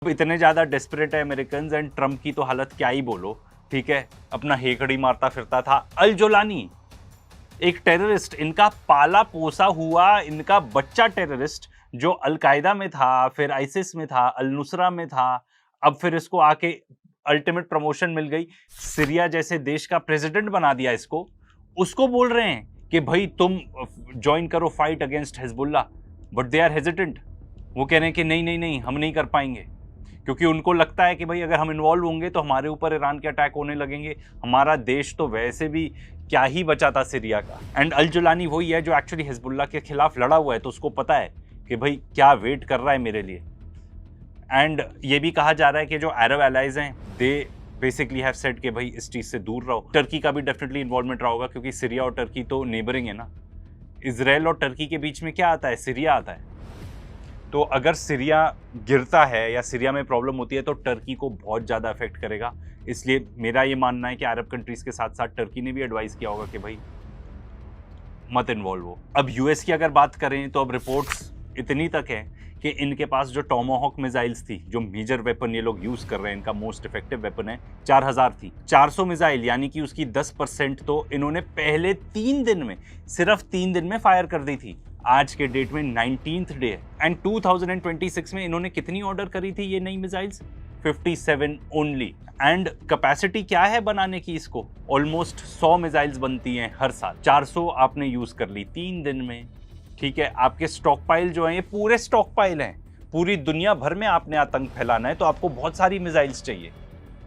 इतने ज़्यादा डेस्परेट है अमेरिकन एंड ट्रम्प की तो हालत क्या ही बोलो, ठीक है। अपना हेकड़ी मारता फिरता था अल जोलानी, एक टेररिस्ट, इनका पाला पोसा हुआ, इनका बच्चा टेररिस्ट जो अलकायदा में था, फिर आइसिस में था, अल नुसरा में था, अब फिर इसको आके अल्टीमेट प्रमोशन मिल गई, सीरिया जैसे देश का प्रेसिडेंट बना दिया इसको। उसको बोल रहे हैं कि भाई तुम ज्वाइन करो fight against Hezbollah, but they are hesitant. वो कह रहे हैं कि नहीं नहीं नहीं, हम नहीं कर पाएंगे, क्योंकि उनको लगता है कि भाई अगर हम इन्वॉल्व होंगे तो हमारे ऊपर ईरान के अटैक होने लगेंगे। हमारा देश तो वैसे भी क्या ही बचा था सीरिया का। एंड अल जुलानी वही है जो एक्चुअली हिजबुल्लाह के खिलाफ लड़ा हुआ है, तो उसको पता है कि भाई क्या वेट कर रहा है मेरे लिए। एंड ये भी कहा जा रहा है कि जो अरब एलाइज हैं दे बेसिकली हैव सेड कि भाई इस चीज़ से दूर रहो। टर्की का भी डेफिनेटली इन्वॉल्वमेंट रहा होगा, क्योंकि सीरिया और टर्की तो नेबरिंग है ना। इसराइल और टर्की के बीच में क्या आता है? सीरिया आता है। तो अगर सीरिया गिरता है या सीरिया में प्रॉब्लम होती है तो टर्की को बहुत ज़्यादा अफेक्ट करेगा। इसलिए मेरा ये मानना है कि अरब कंट्रीज़ के साथ साथ टर्की ने भी एडवाइस किया होगा कि भाई मत इन्वॉल्व हो। अब यूएस की अगर बात करें तो अब रिपोर्ट्स इतनी तक है कि इनके पास जो टोमाहॉक मिसाइल्स थी, जो मेजर वेपन ये लोग यूज़ कर रहे हैं, इनका मोस्ट इफेक्टिव वेपन है, 4000 थी। 400 मिसाइल यानी कि उसकी 10% तो इन्होंने पहले 3 दिन में, सिर्फ 3 दिन में फायर कर दी थी। आज के डेट में 19th डे है एंड 2026 में इन्होंने कितनी ऑर्डर करी थी ये नई मिसाइल्स? 57 ओनली। एंड कैपेसिटी क्या है बनाने की इसको? ऑलमोस्ट 100 मिसाइल्स बनती हैं हर साल। 400 आपने यूज कर ली 3 दिन में, ठीक है। आपके स्टॉक पाइल जो है ये पूरे स्टॉक पाइल हैं, पूरी दुनिया भर में आपने आतंक फैलाना है तो आपको बहुत सारी मिसाइल्स चाहिए,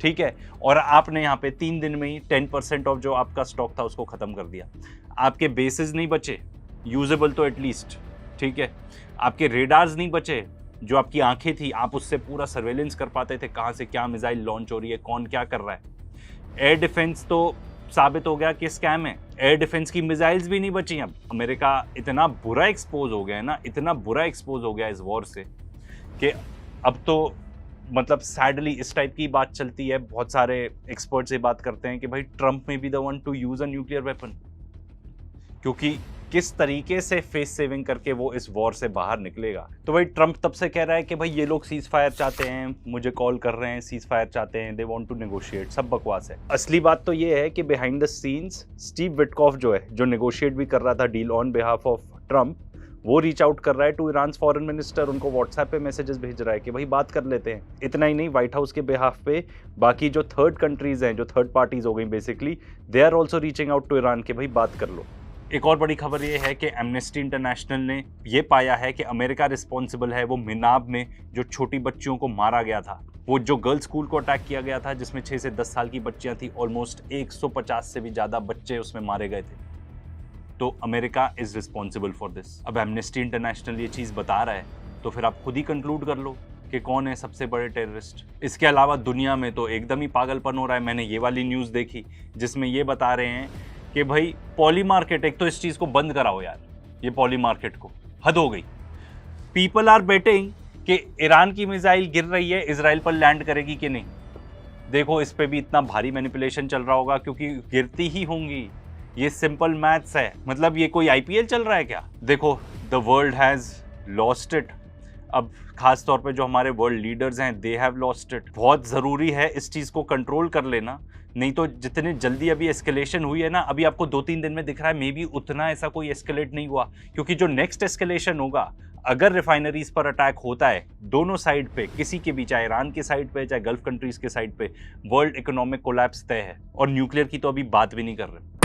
ठीक है। और आपने यहाँ पे 3 दिन में ही 10% ऑफ जो आपका स्टॉक था उसको खत्म कर दिया। आपके बेसिस नहीं बचे यूजेबल तो एटलीस्ट, ठीक है। आपके रेडार्स नहीं बचे, जो आपकी आंखें थी आप उससे पूरा सर्वेलेंस कर पाते थे कहाँ से क्या मिसाइल लॉन्च हो रही है, कौन क्या कर रहा है। एयर डिफेंस तो साबित हो गया कि स्कैम है, एयर डिफेंस की मिसाइल्स भी नहीं बची। अब अमेरिका इतना बुरा एक्सपोज हो गया है ना, इतना बुरा एक्सपोज हो गया इस वॉर से कि अब तो मतलब सैडली इस टाइप की बात चलती है। बहुत सारे एक्सपर्ट्स ये बात करते हैं कि भाई ट्रम्प में be the one two use a nuclear weapon, क्योंकि किस तरीके से फेस सेविंग करके वो इस वॉर से बाहर निकलेगा। तो भाई ट्रम्प तब से कह रहा है कि भाई ये लोग सीज फायर चाहते हैं, मुझे कॉल कर रहे हैं, सीज फायर चाहते हैं, दे वांट टू नेगोशिएट। सब बकवास है। असली बात तो ये है कि behind the scenes Steve Witkoff जो है, जो नेगोशिएट भी कर रहा था deal on behalf of Trump, वो रीच आउट कर रहा है टू ईरान फॉरेन मिनिस्टर, उनको व्हाट्सएप पे मैसेजेस भेज रहा है कि भाई बात कर लेते हैं। इतना ही नहीं, व्हाइट हाउस के बिहाफ पे बाकी जो थर्ड कंट्रीज हैं, जो थर्ड पार्टीज हो गई basically, they are also reaching out to Iran कि भाई बात कर लो। एक और बड़ी खबर ये है कि एमनेस्टी इंटरनेशनल ने ये पाया है कि अमेरिका रिस्पॉन्सिबल है वो मिनाब में जो छोटी बच्चियों को मारा गया था, वो जो गर्ल्स स्कूल को अटैक किया गया था जिसमें 6 से 10 साल की बच्चियां थी, ऑलमोस्ट 150 से भी ज़्यादा बच्चे उसमें मारे गए थे। तो America is responsible for this. अब एमनेस्टी इंटरनेशनल ये चीज़ बता रहा है तो फिर आप खुद ही कंक्लूड कर लो कि कौन है सबसे बड़े टेररिस्ट। इसके अलावा दुनिया में तो एकदम ही पागलपन हो रहा है। मैंने ये वाली न्यूज़ देखी जिसमें ये बता रहे हैं कि भाई पॉली मार्केट, एक तो इस चीज़ को बंद कराओ यार, ये पॉली मार्केट को, हद हो गई। पीपल आर बेटिंग कि ईरान की मिसाइल गिर रही है, इजराइल पर लैंड करेगी कि नहीं। देखो इस पे भी इतना भारी मैनिपुलेशन चल रहा होगा क्योंकि गिरती ही होंगी। ये सिंपल मैथ्स है। मतलब ये कोई आईपीएल चल रहा है क्या? देखो the world has lost it. अब खास तौर पे जो हमारे वर्ल्ड लीडर्स हैं दे हैव लॉस्ट इट। बहुत ज़रूरी है इस चीज़ को कंट्रोल कर लेना, नहीं तो जितने जल्दी अभी एस्केलेशन हुई है ना, अभी आपको 2-3 दिन में दिख रहा है मे बी उतना ऐसा कोई एस्केलेट नहीं हुआ, क्योंकि जो नेक्स्ट एस्केलेशन होगा, अगर रिफाइनरीज पर अटैक होता है दोनों साइड पे, किसी के भी, चाहे ईरान के साइड पे चाहे गल्फ कंट्रीज के साइड पे, वर्ल्ड इकोनॉमिक कोलैप्स तय है। और न्यूक्लियर की तो अभी बात भी नहीं कर रहे।